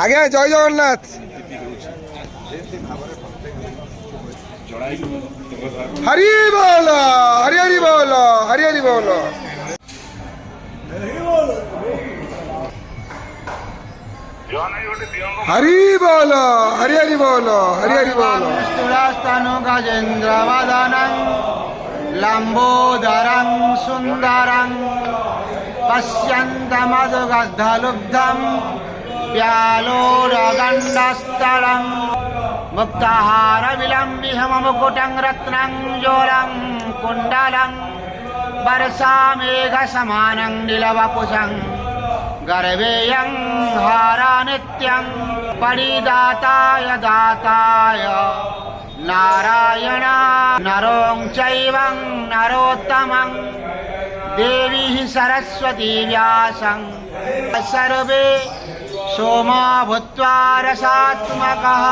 ଆଜ୍ଞା ଜୟ ଜଗନ୍ନାଥ। ହରି ବୋଲ ହରି ହରି ବୋଲ ହରି ହରି ବୋଲ। हरि बोल हरि हरि बोल हरि हरि बोल। स्तनु गजेन्द्र वदनं लंबोदरं सुंदरं पश्यन्तमधुगद्धलुब्धं व्यालोरगण्डस्थलं मुक्ताहार विलम्बिहम मुकुटं रत्नं जोरं कुण्डलं वर्षामेघसमानं नीलवपुषं गर्भेयं हारा नित्यं परिदाताय दाताय नारायण नरों चैवं नरोत्तमं देवी सरस्वती व्यासं सर्वे सोमा भूत्वा रसात्मकः।